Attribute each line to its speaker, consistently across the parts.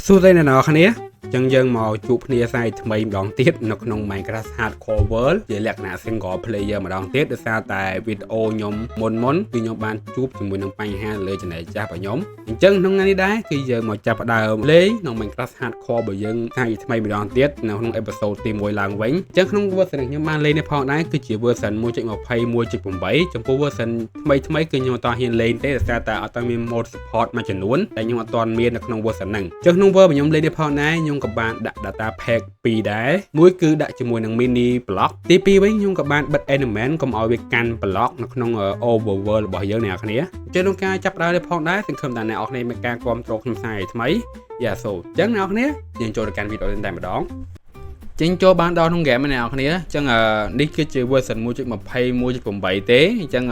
Speaker 1: សួស្តីអ្នកនរគ្នាចឹងយើងមកជួបគ្នាផ្សាយថ្មីម្ដងទៀតនៅក្នុង Minecraft Hardcore World ជាលក្ខណៈ Single Player ម្ដងទៀតដោយសារតែវីដេអូខ្ញុំមុនគឺខ្ញុំបានជួបជាមួយនឹងបញ្ហាលើ Channel ចាស់របស់ខ្ញុំអញ្ចឹងក្នុងថ្ងៃនេះដែរគឺយើងមកចាប់ផ្ដើមលេងក្នុង Minecraft Hardcore របស់យើងផ្សាយថ្មីម្ដងទៀតនៅក្នុង episode ទី1ឡើងវិញអញ្ចឹងក្នុង version ខ្ញុំបានលេងនេះផងដែរគឺជា version 1.21.8 ចំពោះ version ថ្មីគឺខ្ញុំអត់ហ៊ានលេងទេដោយសារតែអត់មាន mode support មួយចំនួនតែខ្ញុំអត់ទាន់មាននៅក្នុង version ហ្នឹងអញ្ចឹងក្នុង version ខ្ញុំលេងនេះផងដែរខ្ញុំក៏បានដាក់ data pack 2ដែរមួយគឺដាក់ជាមួយនឹង mini block ទី2វិញខ្ញុំក៏បានបិទ element កុំឲ្យវាកាន់ block នៅក្នុង overworld របស់យើងអ្នកនរគ្នាអញ្ចឹងក្នុងការចាប់ដើមនេះផងដែរសង្ឃឹមថាអ្នកនរគ្នាមានការគាំទ្រខ្ញុំផ្សាយថ្មីយ៉ាសូអញ្ចឹងអ្នកនរគ្នាយើងចូលទៅកាន់វីដេអូនេះតែម្ដងចេញចូលបានដល់ក្នុង game អ្នកនរគ្នាអញ្ចឹងនេះគឺជា version 1.21.8 ទេអញ្ចឹង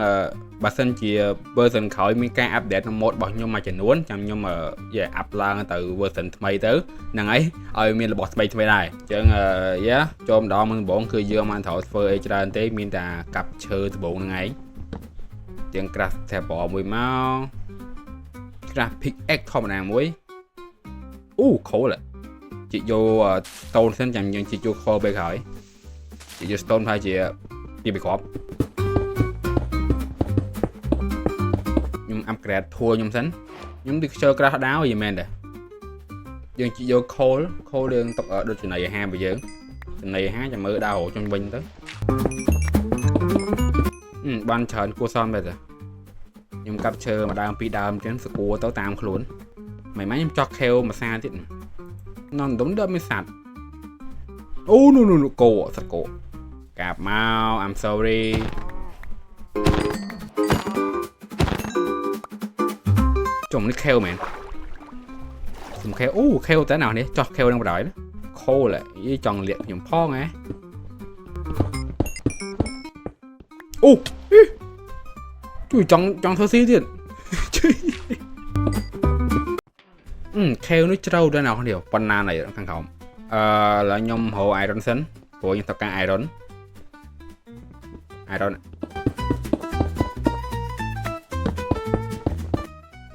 Speaker 1: បើសិនជា version ក្រោយមានការ update នៅ mode របស់ខ្ញុំមួយចំនួនចាំខ្ញុំup ឡើងទៅ version ថ្មីទៅហ្នឹងហើយឲ្យមានរបស់ថ្មីដែរអញ្ចឹងចូលម្ដងមុនដំបូងគឺយើងមិនត្រូវធ្វើអីច្រើនទេមានតែកាប់ឈើដំបូងហ្នឹងឯងយើង craft table មួយមក craft pickaxe ធម្មតាមួយខូលជីកយក stone សិនចាំយើងជីកយក coal ពេលក្រោយជីកយក stone ហើយជាពីគ្រាប់ខ្ញុំ upgrade ធัวខ្ញុំសិនខ្ញុំទីខ្ជិលក្រាស់ដាវយីមែនទេយើងជីកយក coal យើងទុកដូចចំណីអាហាររបស់យើងចំណីអាហារចាំមើលដាវជុំវិញទៅបានច្រើនគួរសមមែនទេខ្ញុំកាប់ឈើមួយដើមពីរដើមចឹងស្គាល់ទៅតាមខ្លួនមិនមែនខ្ញុំចោះខេវមួយសាទៀតនំដុំដល់មានសត្វអូនោះគោសត្វគោកាប់មក I'm sorry ចុំនេះខេវមែនខ្ញុំខេវខេវតែnàoនេះចោះខេវនឹងបដ ாய் ខូលយីចង់លាក់ខ្ញុំផងហ៎ជួយចង់ធ្វើស៊ីទៀតជួយខេវនេះជ្រៅដល់អ្នកនេះប៉ុណ្ណាណៃខាងក្រោមឥឡូវខ្ញុំរក iron សិនព្រោះខ្ញុំត្រូវការ iron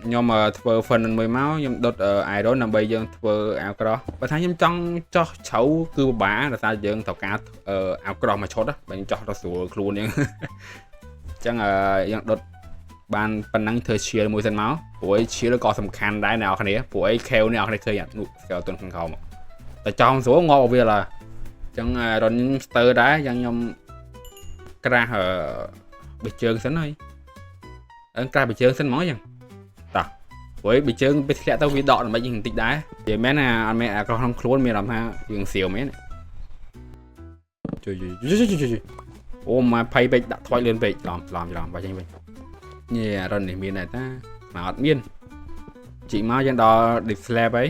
Speaker 1: ខ្ញុំធ្វើ furnace មួយមកខ្ញុំដុត iron ដើម្បីយើងធ្វើអាវក្រោះបើថាខ្ញុំចង់ចោះជ្រៅគឺពិបាកដោយសារយើងត្រូវការអាវក្រោះមួយឈុតបើខ្ញុំចោះទៅស្រួលខ្លួនយើងអញ្ចឹងយើងដុតបានប៉ុណ្ណឹងធ្វើ shield មួយសិនមកព្រោះ shield ក៏សំខាន់ដែរអ្នកនរគ្នាព្រោះអី kale អ្នកនរគ្នាឃើញនោះ skeleton ខាងក្រោមតែចង់ស្រួលងាប់វាឡាអញ្ចឹងរនស្ទើដែរយ៉ាងខ្ញុំក្រាស់បិជើងសិនហើយក្រាស់បិជើងសិនហ្មងអញ្ចឹងតោះព្រោះបិជើងពេលធ្លាក់ទៅវាដកតែមិនយើងបន្តិចដែរនិយាយមែនណាអត់មែនអាក្រោះក្នុងខ្លួនមានអារម្មណ៍ថាយើងស្រាវមែនជួយអូមកភ័យពេកដាក់ថ្វាយលឿនពេកច្រឡំបើចេញវិញនេះរននេះមានតែតាមកអត់មានជីមកយ៉ាងដល់ deep slab ហើយ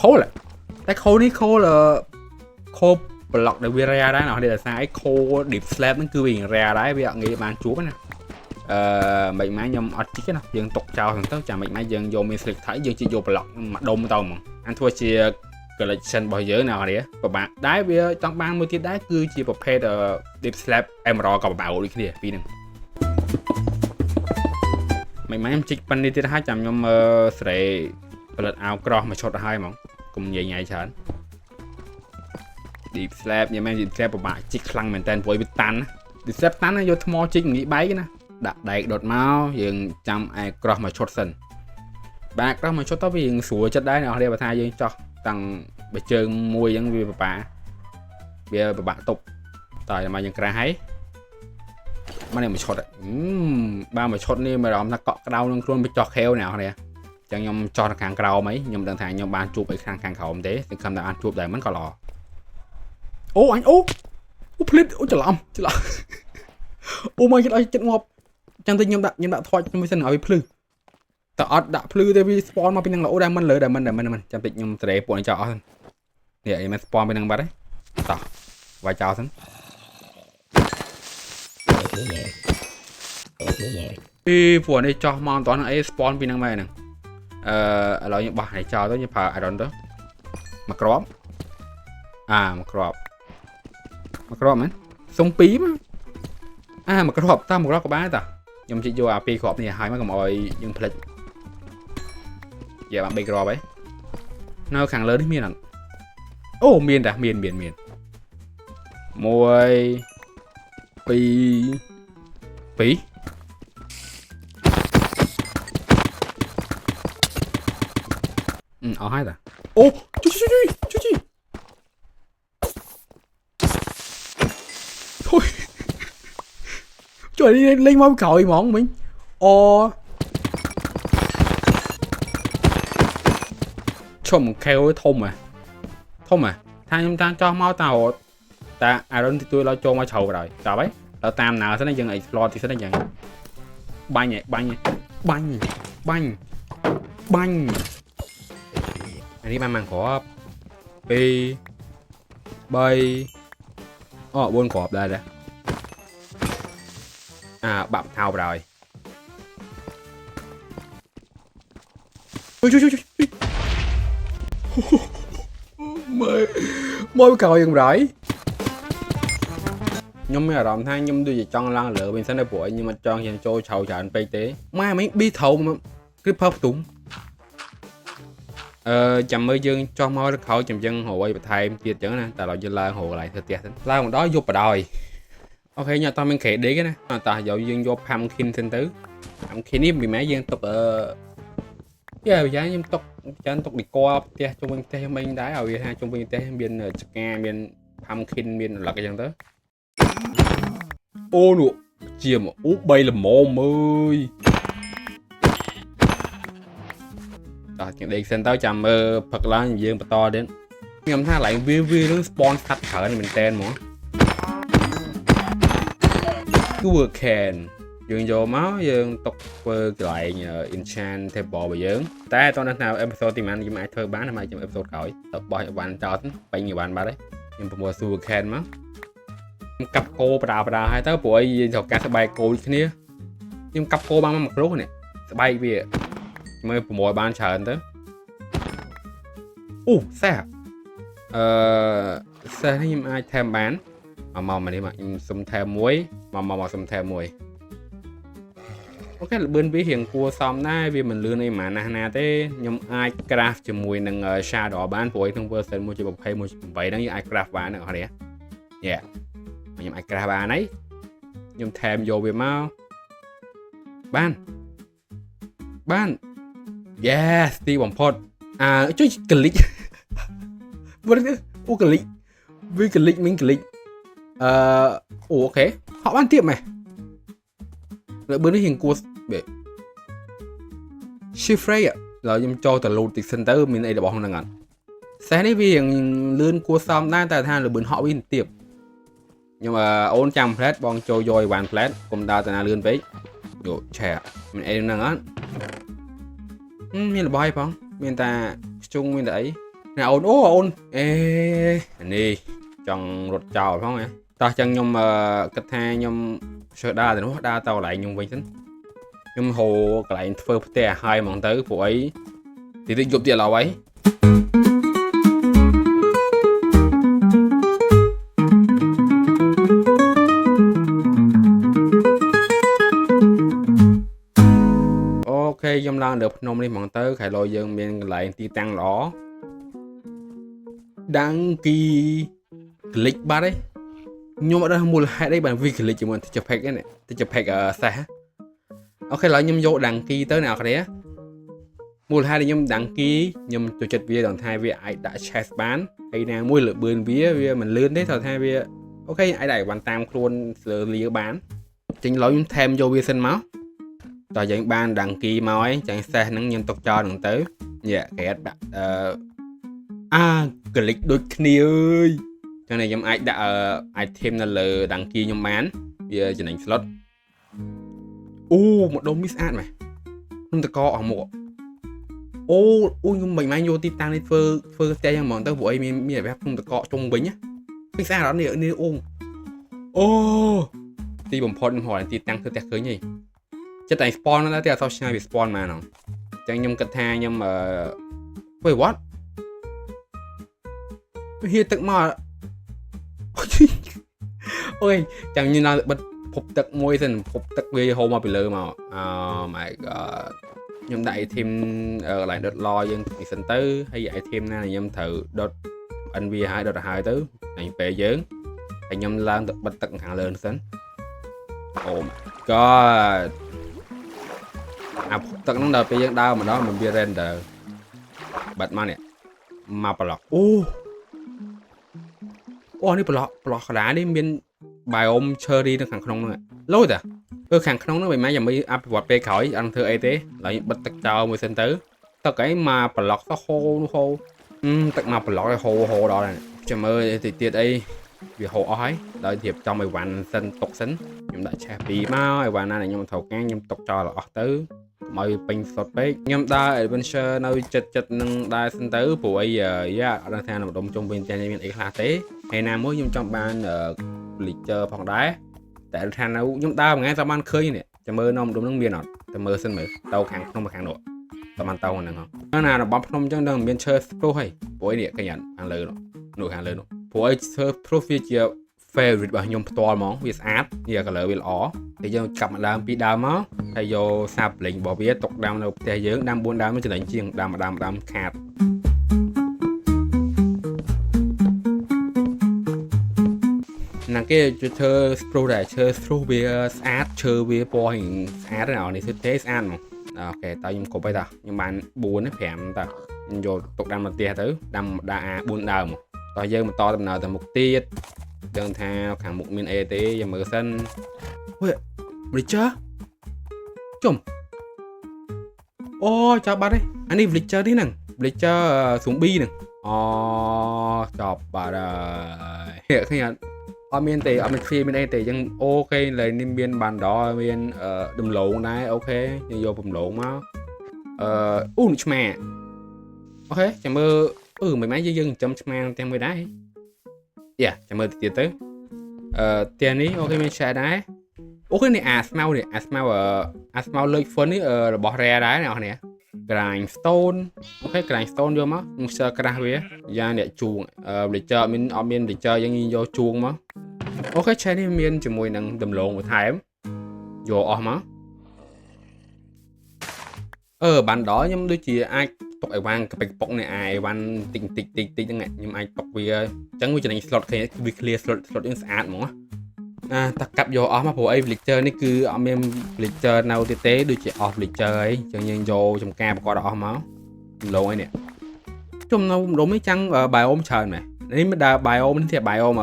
Speaker 1: ខូលតែខូលនេះខូលប្លុកដែលវា rare ដែរណាដោយសារឯខូល deep slab ហ្នឹងគឺវា rare ដែរវាអត់ងាយបានជួបណាមិនម៉េចខ្ញុំអត់ជីកណាយើងຕົកចោលហ្នឹងទៅចាំមិនម៉េចយើងយកមាន slick ថៃយើងជីកយកប្លុកមកដុំទៅហ្មងអានធ្វើជា collection របស់យើងណាគ្នាពិបាកដែរវាចង់បានមួយទៀតដែរគឺជាប្រភេទ deep slab emerald ក៏ពិបាកដូចគ្នាពីហ្នឹងមិនម៉េចខ្ញុំជីកប៉ុណ្្នេះទៀតហើយចាំខ្ញុំស្រែផលិតអាវក្រោះមកឈុតទៅហើយហ្មងកុំញ៉ៃច្រើន deep slab ញ៉ាំមែន deep slab ពិបាកជីកខ្លាំងមែនតើព្រោះវាតាន់ deep slab តាន់យកថ្មជីកងាយបែកណាដាក់ដែកដុតមកយើងចាំអាវក្រោះមកឈុតសិនបាទក្រោះមកឈុតទៅវាស្រួលចិត្តដែរអ្នកនរបើថាយើងចោះតាំងបើជើងមួយអញ្ចឹងវាពិបាកទប់តើមកយើងក្រាស់ហើយមកនេះមកឈុតបាទមកឈុតនេះមានអារម្មណ៍ថាកក់ក្ដៅនឹងខ្លួនវាចោះខេវអ្នកនរចឹងខ្ញុំចោះខាងក្រោមហីខ្ញុំដឹងថាខ្ញុំបានជួបអីខាងក្រោមទេសង្ឃឹមថាបានជួបដែរមិនក៏ល្អអញភ្លេចច្រឡំមកចិត្តងាប់ចឹងទៅខ្ញុំដាក់ថយមួយសិនឲ្យវាភ្លឺតើអត់ដាក់ភ្លឺទេវា spawn មកពីនឹងល្អដែរមិនលើដែរមិនចាំតិចខ្ញុំត្រេពួកនេះចោលអស់នេះឯងមិន spawn ពីនឹងបាត់ទេតោះវាយចោលសិនពួកនេះចោះមកអត់ហ្នឹងអី spawn ពីនឹងមកហ្នឹងឥឡូវខ្ញុំបោះឲ្យចោលទៅខ្ញុំប្រើ iron ទៅមកគ្រាប់មកគ្រាប់មែនសុំ2មកមកគ្រាប់តាមមកគ្រាប់ក៏បានតាខ្ញុំជិះយកអា2គ្រាប់នេះឲ្យមកកុំឲ្យយើងភ្លេច giờ bạn bay gò ấy nó càng lớn miền lắm ô miền đã miền môi pí ở hai ta ô chú thôi trời đi lên máu còi mọn mình chồng kêu thông à thay chúng ta cho máu tàu ta Aaron thì tôi lo cho máu chầu rồi chào ấy là tam nào sẽ nó dừng explore thì sẽ nó dừng banh anh đi mang màn khổ bi bay buôn cọp đây đã bập thao rồi mới cầu dừng rồi nhưng mà làm thay nhưng tôi chỉ chọn lăng lửa bên sân đây bụi nhưng mà chọn dành cho chầu chả anh tế mai mấy bi thầu mà cái phớp túng chậm mới dương cho môi khẩu chậm dân hồ quay thay tiệt chẳng nè tại là dân la hồ lại thật tiệt la còn đó vô bà đòi ok nhà tao mình kể đấy cái này tại dạo dương vô pumpkin sinh tứ pumpkin ní bị mẹ dương tục giờ giá nhưng tục chân tục đi co tia trong bên tây bên đá ở việt ha trong bên tây bên nga bên pumpkin bên là cái dân tới ô nụ chiềm bay là mồm ơi chuyện đi xem tao chầm Phật lá dương bà to đến ngầm tha lại vi nó spawn sạch thở này mình tên mà cứ vừa kèn dương vô máu dương tục lại nhờ enchant thêm bò bà dưỡng ta tôi đang nào episode tìm anh nhưng mà ai thơ bán hay trong episode khỏi tập bò bạn cho bao nhiêu bạn bà đấy nhưng mà mua super kèn máu cặp cô bà hai tới buổi học ca sẽ bay cô kia nhưng cặp cô bằng một lúc này sẽ bay về mới mỗi ban chờ anh tới xe xe nhưng ai thêm bán màu mà đi mà xung thêm muối màu xung thêm muối ok là bên với hiện cua xong nay vì mình lừa này mà na thế nhưng ai craft cho mùi nâng xa đỏ bán phối thông version mua cho bọc hay mua vậy đó như ai craft bán nữa đấy yeah nhưng ai craft bán ấy nhưng thêm vô về mau ban yes đi bằng pod chú click click vì click mình click ok họ bán tiệm này lại bữa nay hiện cua để shift ạ rồi dùng cho từ lụt từ center mình này để bỏ không năng ảnh sáng nay vì hiện lươn cua xong đang tại than là bữa họ in tiệm nhưng mà ôn trăm flash bọn trôi rồi bàn flash cùng đào tại nào lươn với rồi trẻ mình em năng ảnh mình là bay không mình ta chung mình đấy nào ôn đi chọn rụt trào phải không ạ ta chân nhung cách hai nhung sợ đa thì nó đa tàu lại nhung với tính nhung hồ lại phơi tè hai món tới của ấy thì định dụng tiền là ấy ok dòng lan được nôm đi món tới khải lôi dương bên lại ti tăng đó đăng ký click ba đấy nhưng mà đây mua hai đây bạn vì click chỉ muốn chụp hình cái này chụp hình ở xa ok lại nhâm vô đăng ký tới nào cái đấy mua hai thì nhâm đăng ký nhâm tổ chức video đoàn hai vì ai đã share bán hay nào mua lựa bươn vía mình lươn đấy thôi hai vì ok ai đẩy bàn tam luôn lừa bán chính lỗi thêm vô vi sinh máu tòa dẫn ban đăng ký máu ấy chẳng xe nắng nhân tộc cho đừng tới dạ kẻ đặt click đôi kia ơi cho này nhóm ai đã item là lờ đăng ký nhóm bán bây giờ ảnh slot một đống miss ad này không thể có ở một nhưng mình mang vô titan lên phơ tay cho món tao của em mình phải không thể có trong bính nhá miss ad đó nè ti bấm phone hỏi titanคือแตกเคยnhỉจะแต่ spawn แล้วแต่เขาใช้ไป spawn มาเนาะจังยมกระทาnhưng mà wait what hiện tượng mà ôi chẳng như nào bật phục tật môi dần phục tật về hồ mà bị lơ mà my god ខ្ញុំដាក់ item កន្លែងដុតឡយើងពីសិនទៅហើយ item ណាខ្ញុំត្រូវដុត NV ហើយដុតហើយទៅអញពេលយើងហើយខ្ញុំឡើងទៅបិទទឹកខាងលើសិនអូ god អាទឹកហ្នឹងដល់ពេលយើងដើរម្ដងមិនវា render បាត់មកនេះមកប្លុកអូនេះប្លុកក្តារនេះមាន biome cherry នៅខាងក្នុងហ្នឹងលុយតាខាងក្នុងហ្នឹងមិនមែនយ៉ាងមិនអភិវឌ្ឍពេលក្រោយអត់ធ្វើអីទេឡើយបិទទឹកចោលមួយសិនទៅទឹកអីមកប្លុកទៅហូរទឹកមកប្លុកឲ្យហូរដល់ចាំមើលតិចទៀតអីវាហូរអស់ហើយដល់រៀបចំឲ្យវ៉ាន់សិនទុកសិនខ្ញុំដាក់ឆេះពីមកឲ្យវ៉ាន់ណាខ្ញុំត្រូវការខ្ញុំទុកចោលអស់ទៅមកពេញស្លុតពេកខ្ញុំដើរ adventure នៅចិត្តនឹងដែរសិនទៅព្រោះអីយ៉ាអត់ដឹងថានៅម្ដុំជុំវិញત્યાંមានអីខ្លះទេហើយណាមួយខ្ញុំចង់បាន villager ផងដែរតែថានៅខ្ញុំដើរមួយថ្ងៃតែបានឃើញនេះចាំមើលនៅម្ដុំនឹងមានអត់តែមើលសិនមើលទៅខាងក្នុងមកខាងនោះតែបានទៅហ្នឹងហ៎ណារបស់ភ្នំចឹងនឹងមាន share proof ហើយព្រោះអីនេះឃើញអត់ខាងលើនោះខាងលើនោះព្រោះអី share proof វាជា favorite របស់ខ្ញុំផ្ទាល់ហ្មងវាស្អាតវា color វាល្អតែយើងកាប់មកដើមពីដើមមកហើយយកសាបលេងរបស់វាទុកដាំនៅផ្ទះយើងដាំ4ដើមចំណេញជាងដាំខាតណាគេជួយធ្វើ spruce ដែរឈើ spruce វាស្អាតឈើវាពណ៌ស្អាតណាស់នេះទេស្អាតហ្មងអូខេតើខ្ញុំគប់ហើយតាខ្ញុំបាន4 5តាខ្ញុំយកទុកដាំនៅផ្ទះទៅដាំដាក់4ដើមតោះយើងបន្តដំណើរទៅមុខទៀតដឹងថាខាងមុខមានអីទេយើងមើលសិនហុយ villager ជុំអូចាប់បាត់ហើយអានេះ villager នេះហ្នឹង villager zombie ហ្នឹងអូចាប់បាត់ហើយឃើញអត់អត់មានទេអត់មានគ្រាមានអីទេអញ្ចឹងអូខេឡើយនេះមានបានដល់មានដំឡូងដែរអូខេយើងយកដំឡូងមកអូឆ្មាអូខេចាំមើលមិនមែនយើងចិញ្ចឹមឆ្មាទាំងមួយដែរយ៉ាចាំមើលទៀតទៅផ្ទះនេះអូខេមានឆែដែរអូខេនេះអាស្មៅលើកហ្វុននេះរបស់ rare ដែរអ្នកនរ grindstone អូខេ grindstone យកមកខ្ញុំខ្ជិលក្រាស់វាយ៉ាងអ្នកជួងvillager អត់មាន villager យើងយកជួងមកអូខេឆែនេះមានជាមួយនឹងដំឡូងបន្ថែមយកអស់មកបានដល់ខ្ញុំដូចជាអាចទុកអីវ៉ាន់កប៉ិកប៉ុកនេះអីវ៉ាន់តិចហ្នឹងខ្ញុំអាចទុកវាអញ្ចឹងវាចំណេញ slot ឃើញវា clear slot យើងស្អាតហ្មងតាកាប់យកអស់មកព្រោះអី villager នេះគឺអត់មាន villager នៅទៀតទេដូចជាអស់ villager អីអញ្ចឹងយើងយកចំការប្រកបអស់មកដំឡូងអីនេះជុំនៅម្ដុំនេះចាំង biome ច្រើនមែននេះមិនដើរ biome នេះទេ biome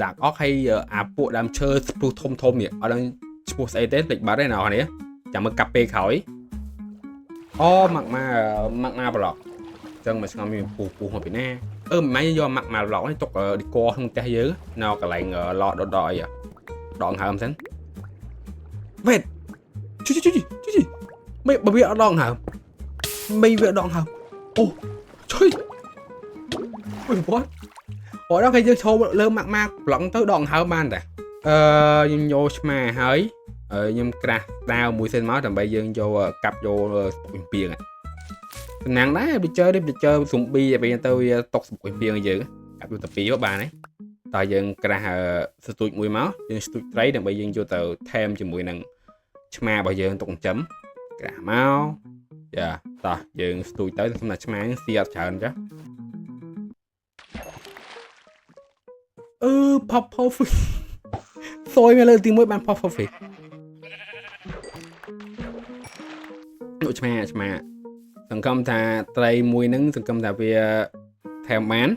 Speaker 1: ដាក់អស់ហើយអាពួកដើមឈើស្ពុះធំនេះអត់ដឹងឈ្មោះស្អីទេភ្លេចបាត់ហើយណានេះចាំមើលកាប់ពេលក្រោយអូម៉ាក់ម៉ាប្លុកអញ្ចឹងមួយឆ្នាំមានពុះមកពីណាមិនមែនយកម៉ាក់ម៉ាប្លុកនេះទុកឌីកក្នុងផ្ទះយើងនៅកន្លែងឡដដអីដងហើមសិនវេតជួយមិនបើវាអត់ដងហើមមិនវាដងហើមអូជួយអូយបងអូដល់គេយើងឈោលើម៉ាក់ប្លុកទៅដងហើមបានតាខ្ញុំយកឆ្មាហើយខ្ញុំក្រាស់ដាវមួយសិនមកដើម្បីយើងយកកាប់យកស្ពុកពីងសំណាងដែរ villager zombie ពេលទៅវាຕົកស្ពុកពីងយើងកាប់យកទៅពីបានហើយតើយើងក្រាស់ស្ទូចមួយមកយើងស្ទូចត្រីដើម្បីយើងយកទៅថែមជាមួយនឹងឆ្មារបស់យើងទុកចិញ្ចឹមក្រាស់មកយ៉ាតោះយើងស្ទូចទៅសម្រាប់ឆ្មាស៊ីអត់ច្រើនចាpop fish សួយមកលើទី1បាន pop fish នោះឆ្មាសង្កមថាត្រីមួយហ្នឹងសង្កមថាវាថែមបាន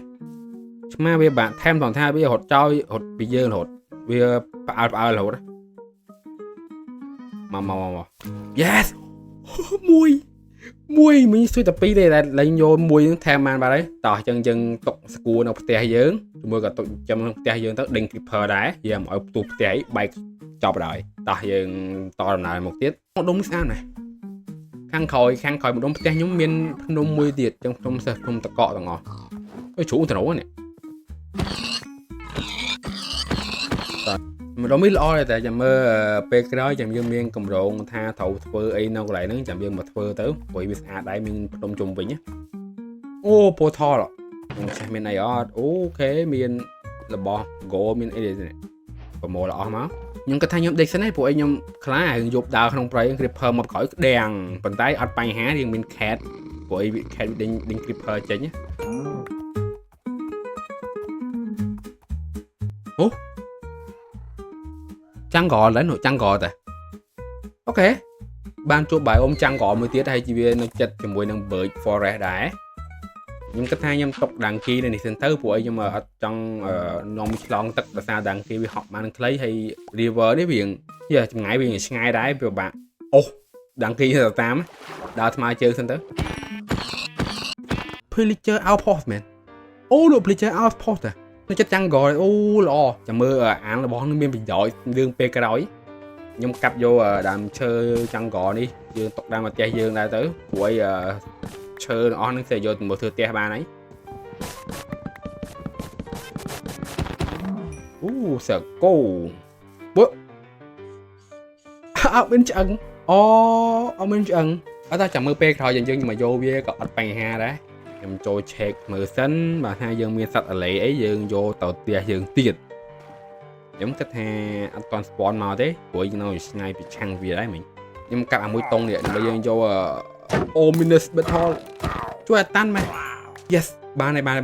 Speaker 1: ឆ្មាវាបាក់ថែមថងថាវារត់ចោលរត់ពីយើងរត់វាផ្អើលរហូតមក yes មួយមិញស្ទុយតែ2ទេតែលេងយកមួយហ្នឹងថែមបានបាត់ហើយតោះអញ្ចឹងយើងຕົកស្គួរនៅផ្ទះយើងជាមួយក៏ຕົកចាំក្នុងផ្ទះយើងទៅដេញ creeper ដែរយើងមកឲ្យផ្ទុះផ្ទះអីបែកចប់ដល់តោះយើងតដំណើរមកទៀតដុំស្អាតណាស់ខាងក្រោយម្ដុំផ្ទះខ្ញុំមានភ្នំមួយទៀតចឹងភ្នំតកកទាំងអស់ជ្រូកទៅនោះនេះម្ដុំនេះល្អដែរតែចាំមើលពេលក្រោយចាំយើងមានកម្រងថាត្រូវធ្វើអីនៅកន្លែងហ្នឹងចាំយើងមកធ្វើទៅព្រោះវាស្អាតដែរមានភ្នំជុំវិញអូ portal ខ្ញុំចេះមានអីអត់អូខេមានរបស់ go មានអីទេ ប្រមូលអស់មកខ្ញុំគិតថាខ្ញុំដេកសិនឯងព្រោះខ្ញុំខ្លាចយប់ដើរក្នុងព្រៃ creeper មកក្រោយក្តាំងប៉ុន្តែអត់បញ្ហារៀងមាន cat ព្រោះ cat ដេញ creeper ចេញអូចាំងកឡើយនោះចាំងកតែអូខេបានជួបបាយអ៊ំចាំងកមួយទៀតហើយជាវានៅចិត្តជាមួយនឹង bird forest ដែរខ្ញុំគិតថាខ្ញុំຕົកដាំងគីនេះសិនទៅព្រោះខ្ញុំអត់ចង់នាំឆ្លងទឹកដោយសារដាំងគីវាហក់បានខ្លីហើយ river នេះវាចម្ងាយវាឆ្ងាយដែរវាពិបាកអូដាំងគីទៅតាមដើរថ្មើរជើងសិនទៅ pillager outpost មែនអូលោក pillager outpost នៅចិត្តចាំងកអូល្អចាំមើលអានរបស់នឹងមានប្រយោជន៍រឿងពេលក្រោយខ្ញុំកាប់យកដើមឈើចាំងកនេះយើងຕົកដើមមកផ្ទះយើងដែរទៅព្រោះឈើទាំងអស់ហ្នឹងគេយកទៅមើលធ្វើផ្ទះបានហើយអូសើកូបើអត់មានឆ្អឹងអូអត់មានឆ្អឹងអត់ថាចាំមើលពេលក្រោយយើងមកយកវាក៏អត់បញ្ហាដែរខ្ញុំចូល check មើលសិនបើថាយើងមានសត្វអាឡេអីយើងយកទៅផ្ទះយើងទៀតខ្ញុំគិតថាអត់ទាន់ spawn មកទេព្រោះយើងនៅឆ្ងាយពីឆាំងវាដែរមិញខ្ញុំកាប់អាមួយតុងនេះដើម្បីយើងយក ominous battle ជួយអត់តាន់មែន yes បានហើយបាន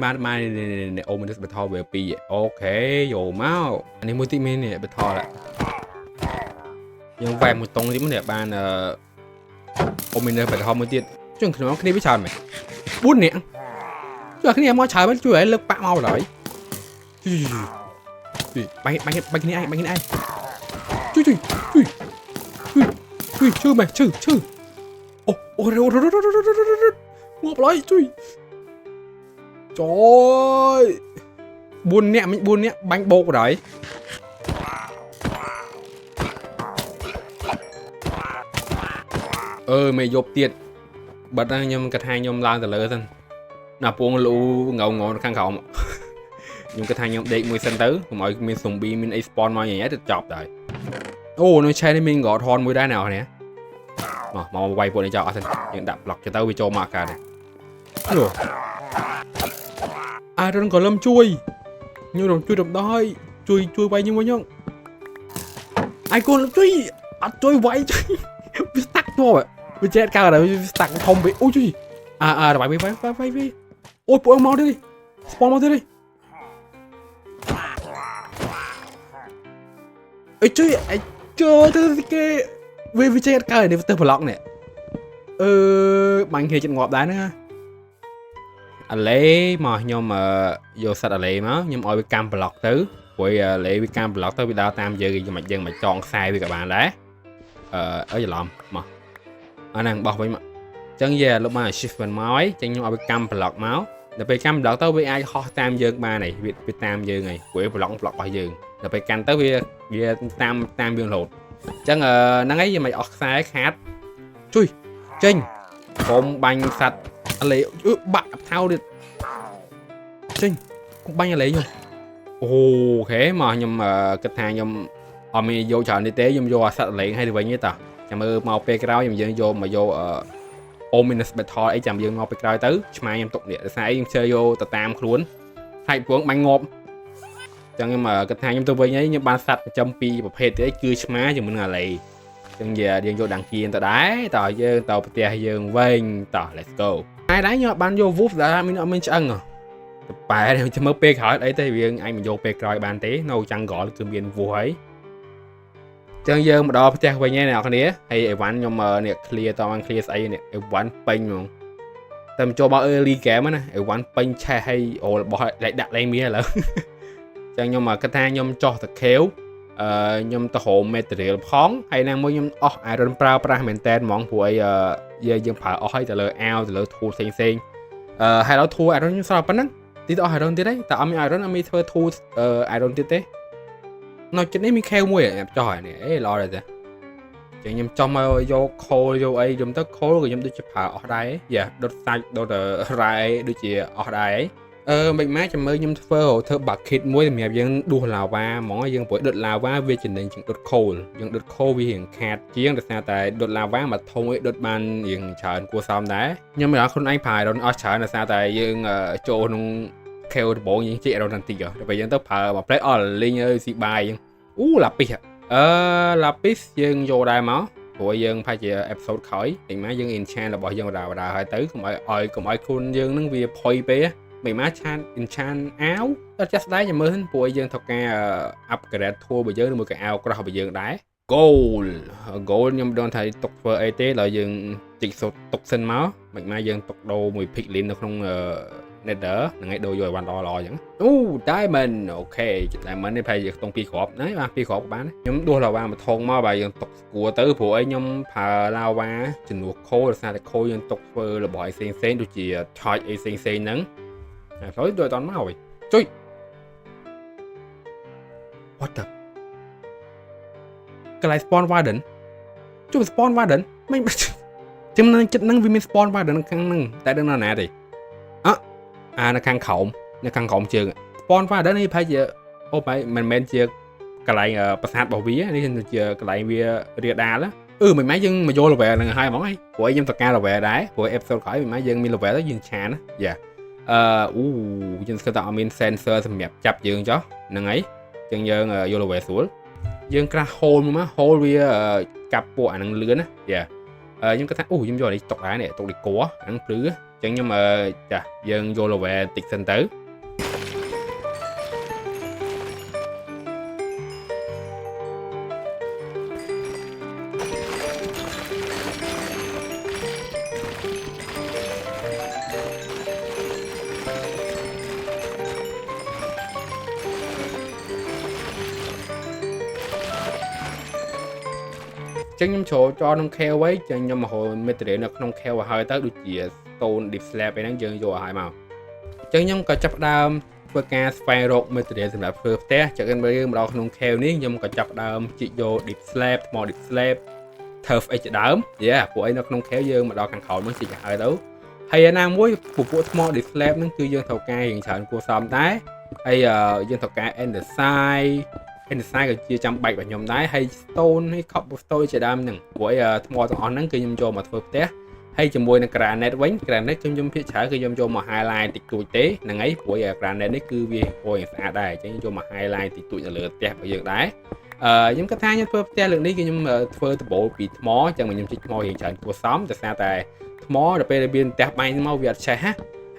Speaker 1: ominous battle វា2អូខេយកមកអានេះមួយទីមាននេះ battle យើងវ៉ែមួយតុងទៀតនេះបានominous battle មួយទៀតជើងក្នុងគ្នាវាច្រើនមែន4នាក់ជួយគ្នាមកច្រើនមែនជួយឲ្យលើកប៉ាក់មកបណ្ដោយបាញ់គ្នាឯងជួយឈឺមែនឈឺអូងាប់ឡើយជួយtrời 4នាក់មិញ4នាក់បាញ់បោកបណ្ដោយមេយប់ទៀតបាត់ខ្ញុំគិតថាខ្ញុំឡើងទៅលើសិនណាពងលូងងខាងក្រោមខ្ញុំគិតថាខ្ញុំដេកមួយសិនទៅកុំឲ្យមាន zombie មានអី spawn មកយ៉ាងនេះទៅចប់ដែរអូនៅឆែនេះមានងថនមួយដែរណែនេះមកវាយពួកនេះចោលអត់សិនយើងដាក់ block ទៅវាចូលមកអាកាដែរអូIron Golem ជួយខ្ញុំជួយដំដល់ជួយវាយខ្ញុំវិញហ្នឹងIron ជួយអត់ជួយវាយវាស្តាក់ទៅវាចេះកើតហើយវាស្តាក់ធំពេកអូជួយវាយអូពួកមកទៀត spawn មកទៀតជួយទៅគេវាចេះកើតនេះទៅ block នេះបាញ់គ្នាចិត្តងាប់ដែរហ្នឹងអាឡេមកខ្ញុំយកសត្វអាឡេមកខ្ញុំឲ្យវាកម្ម block ទៅព្រោះអាឡេវាកម្ម block ទៅវាដើរតាមយើងមិនចងខ្សែវាក៏បានដែរច្រឡំមកអាហ្នឹងបោះវិញមកអញ្ចឹងយកលុបមក achievement មកហើយចឹងខ្ញុំឲ្យវាកម្ម block មកដល់ពេលកម្ម block ទៅវាអាចហោះតាមយើងបានហើយវាតាមយើងហើយព្រោះ block របស់យើងដល់ពេលកាន់ទៅវាតាមយើងរហូតអញ្ចឹងហ្នឹងហើយយើងមិនអស់ខ្សែខាតជួយចេញកុំបាញ់សត្វអាឡេបាក់ថៅទៀតចេញកុំបាញ់អាឡេខ្ញុំអូខេមកខ្ញុំគិតថាខ្ញុំអត់មានយកច្រើននេះទេខ្ញុំយកអាសត្វអាឡេឲ្យទៅវិញទេតាចាំមើលមកពេលក្រោយយើងយកominous battle អីចាំយើងមកពេលក្រោយទៅឆ្មាខ្ញុំទុកនេះដោយសារអីខ្ញុំជឿយកទៅតាមខ្លួនផ្នែកពួងបាញ់ងាប់អញ្ចឹងខ្ញុំគិតថាខ្ញុំទៅវិញហើយខ្ញុំបានសត្វប្រចាំពីប្រភេទទៀតគឺឆ្មាជាមួយនឹងអាឡេអញ្ចឹងយើងយកដាំងគៀនទៅដែរតើយើងទៅផ្ទះយើងវិញតោះ let's go ហើយដែរខ្ញុំបានយក wolf ដែលអត់មានឆ្អឹងតែខ្ញុំមើលពេលក្រោយអីទេវាអាចមិនយកពេលក្រោយបានទេនៅចាំងកលគឺមាន wolf ហើយអញ្ចឹងយើងមកដល់ផ្ទះវិញហើយអ្នកនរគ្នាហើយអីវ៉ាន់ខ្ញុំនេះ clear តបាន clear ស្អីនេះអីវ៉ាន់ពេញហ្មងតែមិនចូលមក early game ណាអីវ៉ាន់ពេញឆេះហើយអូរបស់ដាក់លេងមានឥឡូវអញ្ចឹងខ្ញុំគិតថាខ្ញុំចោះទៅ cave ខ្ញុំទៅរក material ផងហើយណាមួយខ្ញុំអស់ iron ប្រើប្រាស់មែនតើហ្មងព្រោះអីយើងប្រើអស់ហើយទៅលើអាវទៅលើ tool ផ្សេងហើយដល់ tool iron ខ្ញុំស្រាប់ប៉ុណ្ណឹងទីទៅអស់ iron ទៀតហើយតែអត់មាន iron អត់មានធ្វើ tool iron ទៀតទេនៅចិត្តនេះមាន cave មួយចោះនេះល្អដែរទេចឹងខ្ញុំចង់មកយក coal យកអីខ្ញុំទៅ coal ក៏ខ្ញុំដូចជាប្រើអស់ដែរដុតសាច់ដុតរ៉ែដូចជាអស់ដែរមិនម៉េចចាំមើលខ្ញុំធ្វើ bucket មួយសម្រាប់យើងដួសឡាវ៉ាហ្មងយើងព្រោះដុតឡាវ៉ាវាចំណេញជាងដុត coal យើងដុត coal វារៀងខាតជាងដោយសារតែដុតឡាវ៉ាមកធំអីដុតបានរៀងច្រើនគួរសមដែរខ្ញុំមិនដឹងខ្លួនឯងប្រើ iron អស់ច្រើនដោយសារតែយើងចូលក្នុង cave ដំបូងយើងជី iron បន្តិចដល់ពេលយើងទៅប្រើមក plate អស់លេងស៊ីបាយ lapis lapis យើងយកដែរមកព្រោះយើងផាច់ជា episode ក្រោយតែមកយើង enchant របស់យើងបណ្ដាហើយទៅកុំឲ្យខ្លួនយើងនឹងវាផុយពេកមិនមកឆាន enchant អាវអត់ចាស់ស្ដាយចាំមើលព្រោះយើងត្រូវការ upgrade ធัวរបស់យើងមួយក៏អាវក្រោះរបស់យើងដែរ gold ខ្ញុំដឹងថាទុកធ្វើអីទេដល់យើងជីកសុតទុកសិនមកមិនមកយើងទុកដូរមួយ piglin នៅក្នុងNether ហ្នឹងឯងដូរយកឲ្យបានល្អអញ្ចឹងdiamond អូខេ diamond នេះប្រហែលជាខ្ទង់2គ្រាប់ណាបាទ2គ្រាប់ក៏បានខ្ញុំដួសឡាវ៉ាមកថងមកបាទយើងទុកស្គួរទៅព្រោះអីខ្ញុំប្រើឡាវ៉ាជំនួសខូដោយសារតែខូយើងទុកធ្វើរបស់អីផ្សេងដូចជា charge អីផ្សេងហ្នឹងហើយដូចអត់មកវិញចុយ what the កន្លែង spawn warden ជួប spawn warden មិនចំណឹងចិត្តហ្នឹងវាមាន spawn warden ខាងហ្នឹងតែដឹងណាទេនៅខាងក្រោមជើង spawn warden នេះប្រហែលជាមិនមែនជាកន្លែងប្រាសាទរបស់វានេះជាកន្លែងវារាលដាលមិនម៉េចយើងមកយក level ហ្នឹងហើយហ្មងហីព្រោះយើងត្រូវការ level ដែរព្រោះ episode ក្រោយមិនម៉េចយើងមាន level ទៅយើងឆានយ៉ាយើងស្គាល់តែអត់មាន sensor សម្រាប់ចាប់យើងចុះហ្នឹងហើយចឹងយើងយក level ស្រួលយើងក្រាស់ hole មក hole វាកាប់ពួកអាហ្នឹងលឿនណាយ៉ាខ្ញុំគិតថាខ្ញុំយកនេះຕົកដែរនេះຕົកនេះគួរហ្នឹងព្រឺចឹងខ្ញុំចាយើងយក level តិចសិនទៅចឹងខ្ញុំចូលចោលក្នុង cave វិញចឹងខ្ញុំមកហៅ material នៅក្នុង cave ឲ្យហើយទៅដូចជា stone deep slab អីហ្នឹងយើងយកឲ្យមកចឹងខ្ញុំក៏ចាប់ផ្ដើមធ្វើការស្វែងរក material សម្រាប់ធ្វើផ្ទះចឹងយើងមកដល់ក្នុង cave នេះខ្ញុំក៏ចាប់ផ្ដើមជីកយក deep slab ថ្ម deep slab turf អីជាដើមពួកអីនៅក្នុង cave យើងមកដល់ខាងក្រោមហ្នឹងជីកឲ្យទៅហើយណាមួយពពួកថ្ម deep slab ហ្នឹងគឺយើងត្រូវការរៀងច្រើនគួរសមដែរហើយយើងត្រូវការ andesite ក៏ជាចាំបាច់របស់ខ្ញុំដែរហើយ stone ហើយ cobblestone ជាដើមហ្នឹងព្រោះថ្មទាំងអស់ហ្នឹងគឺខ្ញុំយកមកធ្វើផ្ទះហើយជាមួយនឹង granite វិញ granite ខ្ញុំភាគច្រើនគឺខ្ញុំយកមក highlight តិចតួចទេហ្នឹងហើយព្រោះ granite នេះគឺវាពណ៌ស្អាតដែរអញ្ចឹងយកមក highlight តិចតួចនៅលើផ្ទះរបស់យើងដែរខ្ញុំគិតថាខ្ញុំធ្វើផ្ទះលើកនេះគឺខ្ញុំធ្វើដំបូលពីថ្មអញ្ចឹងខ្ញុំជីកថ្មរៀងច្រើនគួរសមដោយសារតែថ្មដល់ពេលមានផ្ទះបាញ់មកវាអត់ឆេះ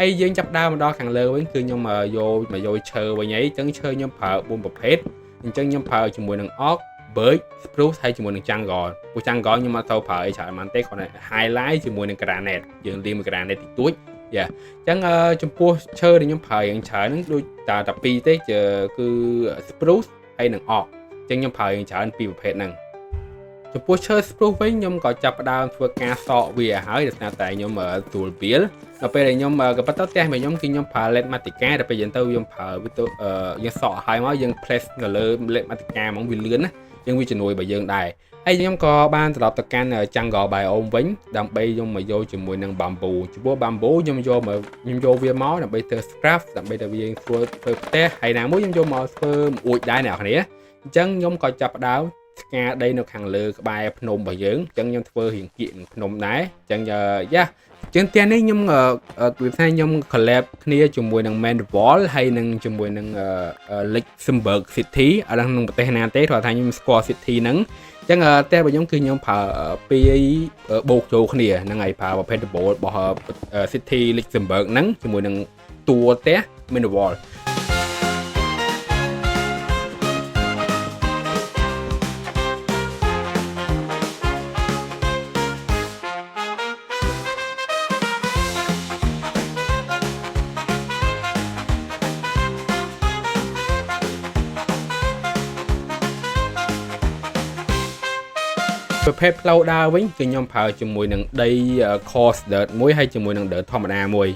Speaker 1: ហើយយើងចាប់ដើមមកដល់ខាងលើវិញគឺខ្ញុំយកឈើវិញអីអញ្ចឹងឈើខ្ញុំប្រើ4ប្រភេទអញ្ចឹងខ្ញុំប្រើជាមួយនឹង oak birch spruce ហើយជាមួយនឹង jungle ពួក jungle ខ្ញុំអត់ទៅប្រើអីច្រើនប៉ុន្តែគ្រាន់តែ highlight ជាមួយនឹង granite យើងលាយមួយ granite តិចតួចអញ្ចឹងចំពោះឈើដែលខ្ញុំប្រើយ៉ាងច្រើនហ្នឹងដូចតែ2ទេគឺ spruce ហើយនឹង oak អញ្ចឹងខ្ញុំប្រើយ៉ាងច្រើនពីរប្រភេទហ្នឹងចំពោះឈើ spruce វិញខ្ញុំក៏ចាប់ផ្ដើមធ្វើការសកវាហើយដោយសារតែខ្ញុំទូលពីលដល់ពេលដែលខ្ញុំក៏ប៉ុន្តែផ្ទះរបស់ខ្ញុំគឺខ្ញុំប្រើ LED Matica ដល់ពេលយើងទៅខ្ញុំប្រើវាទៅយើងសកឲ្យមកយើង place នៅលើ LED Matica ហ្មងវាលឿនណាយើងវាជំនួយរបស់យើងដែរហើយខ្ញុំក៏បានត្រឡប់ទៅកាន់ Jungle Biome វិញដើម្បីខ្ញុំមកយកជាមួយនឹង Bamboo ចំពោះ Bamboo ខ្ញុំយកវាមកដើម្បីធ្វើ scrap ដើម្បីតែវាធ្វើផ្ទះហើយណាមួយខ្ញុំយកមកធ្វើអួចដែរអ្នកនរគ្នាអញ្ចឹងខ្ញុំក៏ចាប់ផ្ដើមស្ការដីនៅខាងលើក្បែរភ្នំរបស់យើងអញ្ចឹងខ្ញុំធ្វើរៀងគៀកនឹងភ្នំដែរអញ្ចឹងជាងផ្ទះនេះខ្ញុំគឺថាខ្ញុំ collab គ្នាជាមួយនឹង Mandeville ហើយនឹងជាមួយនឹង Luxembourg City ឥឡូវក្នុងប្រទេសណាទេគាត់ថាខ្ញុំស្គាល់ City ហ្នឹងអញ្ចឹងផ្ទះរបស់ខ្ញុំគឺខ្ញុំប្រើពីបូកចូលគ្នាហ្នឹងហើយប្រើប្រភេទ double របស់ City Luxembourg ហ្នឹងជាមួយនឹងតួផ្ទះ Mandevilleប្រភេទផ្លូវដើរវិញគឺខ្ញុំប្រើជាមួយនឹងដី coarse dirt មួយហើយជាមួយនឹង dirt ធម្មតាមួយ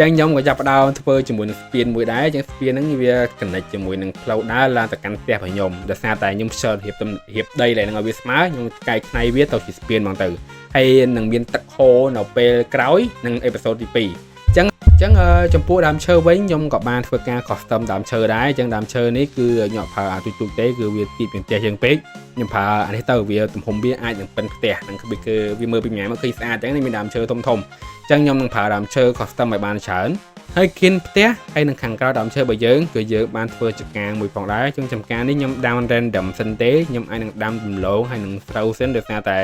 Speaker 1: ចឹងខ្ញុំក៏ចាប់ផ្ដើមធ្វើជាមួយនឹង spin មួយដែរចឹង spin ហ្នឹងវា connect ជាមួយនឹងផ្លូវដើរឡើងទៅកាន់ផ្ទះរបស់ខ្ញុំដោយសារតែខ្ញុំខ្ជិលរៀបដីឡើងឲ្យវាស្មើខ្ញុំកែច្នៃវាទៅជា spin ហ្មងទៅហើយនឹងមានទឹកហូរនៅពេលក្រោយនឹង episode ទី2ចឹង ចឹងចំពោះដើមឈើវិញខ្ញុំក៏បានធ្វើការ custom ដើមឈើដែរចឹងដើមឈើនេះគឺខ្ញុំប្រើអាទូចទេគឺវាទីពីផ្ទះយើងពេកខ្ញុំប្រើអានេះទៅវាទំហំវាអាចនឹងប៉ិនផ្ទះហ្នឹងគឺវាមើលពីញ៉ាំមកឃើញស្អាតចឹងនេះមានដើមឈើធំចឹងខ្ញុំនឹងប្រើដើមឈើ custom ឲ្យបានច្រើនហើយគៀនផ្ទះហើយនឹងខាងក្រៅដើមឈើរបស់យើងគឺយើងបានធ្វើចកាងមួយផងដែរចឹងចំការនេះខ្ញុំដាំ random សិនទេខ្ញុំអាចនឹងដាំដំឡូងហើយនឹងស្រូវសិនដោយសារតែ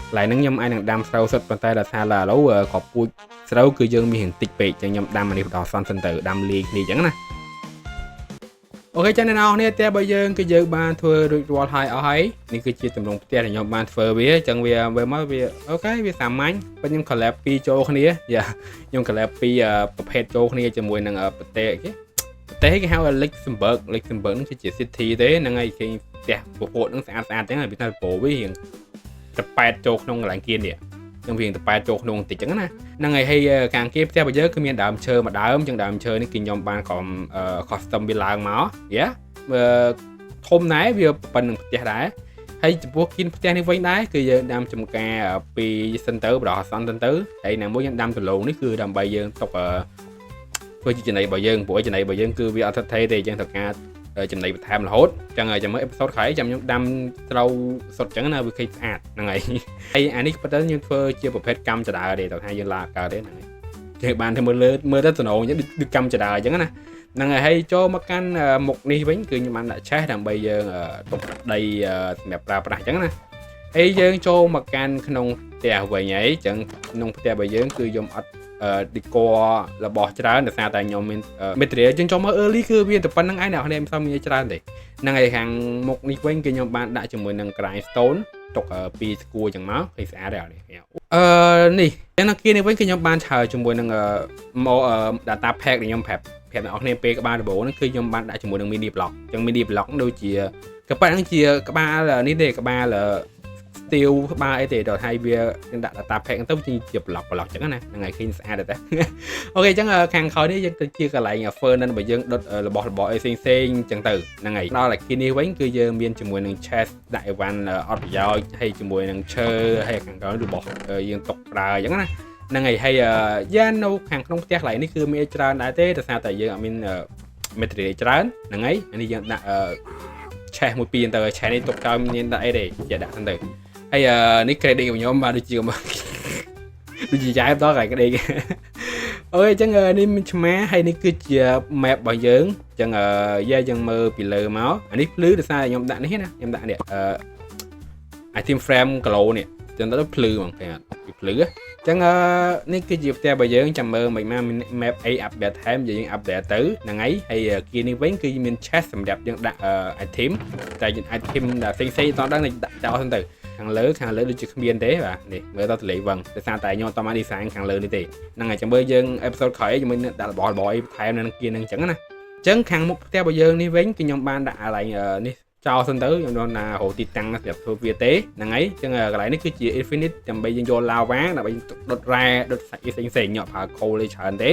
Speaker 1: កន្លែងហ្នឹងខ្ញុំអាចនឹងដាំស្រូវសុទ្ធប៉ុន្តែដោយសារឥឡូវក៏ពូជស្រូវគឺយើងមានរៀងតិចពេកចឹងខ្ញុំដាំអានេះបន្តសន្សិនទៅដាំលាយគ្នាចឹងណាអូខេចឹងអ្នកនរគ្នាផ្ទះរបស់យើងគឺយើងបានធ្វើរួចរាល់ហើយអស់ហើយនេះគឺជាទម្រង់ផ្ទះដែលខ្ញុំបានធ្វើវាចឹងវាមកវាអូខេវាសាមញ្ញប៉ុន្តែខ្ញុំ collab ពីរចូលគ្នាខ្ញុំ collab ពីរប្រភេទចូលគ្នាជាមួយនឹងប្រទេសគេហៅ Luxembourg ហ្នឹងគឺជា city ទេហ្នឹងហើយគេផ្ទះពពកហ្នឹងស្អាតចឹងហើយពីថាពោវារៀងតប៉ែតចូលក្នុងកន្លែងគៀននេះនឹងវាតប៉ែតចូលក្នុងបន្តិចចឹងណាហ្នឹងហើយខាងគេផ្ទះរបស់យើងគឺមានដើមឈើមួយដើមចឹងដើមឈើនេះគឺខ្ញុំបានក្រុម custom វាឡើងមកធំដែរវាប៉ុណ្្នឹងផ្ទះដែរហើយចំពោះគៀនផ្ទះនេះវិញដែរគឺយើងដាំចំការពីសិនទៅបដអសន្នទៅហើយណាមួយយើងដាំដលងនេះគឺដើម្បីយើងទុកធ្វើជាចំណីរបស់យើងព្រោះចំណីរបស់យើងគឺវាអត់ថិតថេរទេចឹងត្រូវការចំណីបន្ថែមរហូតចឹងចាំមើលអេពីសូតក្រោយចាំខ្ញុំដាំស្រូវសុទ្ធចឹងណាវាឃើញស្អាតហ្នឹងហើយហើយអានេះប៉ុន្តែខ្ញុំធ្វើជាប្រភេទកម្មចដាទេតើថាយើងឡាកើតទេហ្នឹងហើយគេបានធ្វើមើលទៅតំណងចឹងដូចកម្មចដាចឹងណាហ្នឹងហើយចូលមកកាន់មុខនេះវិញគឺខ្ញុំបានដាក់ឆេះដើម្បីយើងទុកដីសម្រាប់ប្រើប្រាស់ចឹងណាហើយយើងចូលមកកាន់ក្នុងផ្ទះវិញហើយចឹងក្នុងផ្ទះរបស់យើងគឺខ្ញុំអត់decor របស់ច្រើនដោយសារតែខ្ញុំមាន material យើងចូលមក early គឺវាតែប៉ុណ្្នឹងឯងអ្នកនរមិនសមមានច្រើនទេហ្នឹងហើយខាងមុខនេះវិញគឺខ្ញុំបានដាក់ជាមួយនឹង grindstone ទុកពីស្គួរចឹងមកឃើញស្អាតហើយនេះនេះយ៉ាងណាគៀននេះវិញគឺខ្ញុំបានប្រើជាមួយនឹង data pack ដែលខ្ញុំប្រាប់អ្នកនរគ្នាពេលក្បាលដំបូងហ្នឹងគឺខ្ញុំបានដាក់ជាមួយនឹង mini block ចឹង mini block ដូចជាក្បាលហ្នឹងជាក្បាលនេះទេក្បាលស្ទៀវក្បាលអីទេដល់ហើយវាដាក់ data pack ទៅជា block ចឹងណាហ្នឹងហើយឃើញស្អាតទេអូខេចឹងខាងក្រោយនេះយើងទៅជាកន្លែង furnace របស់យើងដុតរបស់របរអីផ្សេងចឹងទៅហ្នឹងហើយដល់តែគីនេះវិញគឺយើងមានជាមួយនឹង chest ដាក់អីវ៉ាន់អត់ប្រយោជន៍ហើយជាមួយនឹងឈើហើយខាងក្រោយរបស់យើងຕົកប្រើចឹងណាហ្នឹងហើយហើយយ៉ានៅខាងក្នុងផ្ទះកន្លែងនេះគឺមានច្រើនដែរទេដោយសារតែយើងអត់មាន material ច្រើនហ្នឹងហើយនេះយើងដាក់ឆេះមួយពីរទៅឆេះនេះទុកចោលមានដាក់អីទេយកដាក់ទៅហើយនេះ credit របស់ខ្ញុំបានដូចជាយ៉ាប់ដល់កន្លែង credit អូយអញ្ចឹងនេះមានឆ្មាហើយនេះគឺជា map របស់យើងអញ្ចឹងយើងមើលពីលើមកអានេះភ្លឺដោយសារខ្ញុំដាក់នេះណាខ្ញុំដាក់នេះitem frame គីឡូនេះអញ្ចឹងទៅភ្លឺហ្មងគេអត់ពីភ្លឺអញ្ចឹងនេះគឺជាផ្ទះរបស់យើងចាំមើលមិនមក map A update time យើង update ទៅហ្នឹងហើយគីនេះវិញគឺមាន chest សម្រាប់យើងដាក់ item តែ item ដែលផ្សេងៗតោះដឹងដាក់ចោលហ្នឹងទៅខាងលើដូចជាគ្មានទេបាទនេះមើលទៅទលេវឹងដោយសារតែខ្ញុំអត់តាម design ខាងលើនេះទេហ្នឹងហើយចាំមើលយើង episode ក្រោយជាមួយដាក់របស់អីបន្ថែមនៅនឹងគៀនហ្នឹងអញ្ចឹងណាអញ្ចឹងខាងមុខផ្ទះរបស់យើងនេះវិញគឺខ្ញុំបានដាក់កន្លែងនេះចោលសិនទៅខ្ញុំដល់ណារកទីតាំងសម្រាប់ធ្វើវាទេហ្នឹងហើយអញ្ចឹងកន្លែងនេះគឺជា infinite ដើម្បីយើងយក lava ដើម្បីដុតរ៉ែដុតសាច់ផ្សេងៗញ៉ាំប្រើ coal ទេច្រើនទេ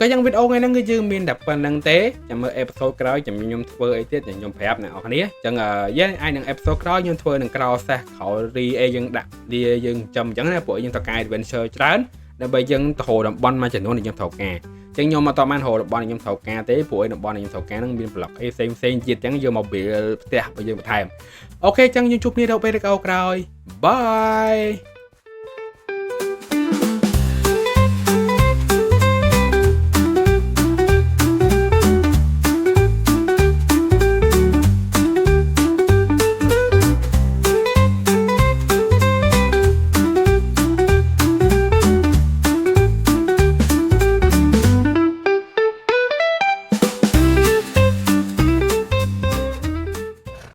Speaker 1: ក៏យ៉ាងវីដេអូថ្ងៃហ្នឹងគឺយើងមានតែប៉ុណ្្នឹងទេចាំមើល episode ក្រោយខ្ញុំធ្វើអីទៀតខ្ញុំប្រាប់អ្នកនរគ្នាអញ្ចឹងយើងអាចនឹង episode ក្រោយខ្ញុំធ្វើនឹងក្រោសេះក្រោរីអីយើងដាក់វាយើងចំអញ្ចឹងណាព្រោះយើងត្រូវការ adventure ច្រើនដើម្បីយើងទៅរកតំបន់មួយចំនួនដែលយើងត្រូវការចឹងខ្ញុំអត់តបានរកតំបន់ខ្ញុំត្រូវការទេព្រោះតំបន់ខ្ញុំត្រូវការហ្នឹងមានប្លុកអីផ្សេងទៀតចឹងយកមក build ផ្ទះរបស់យើងបន្ថែមអូខេចឹងយើងជួបគ្នានៅពេលក្រោយ Bye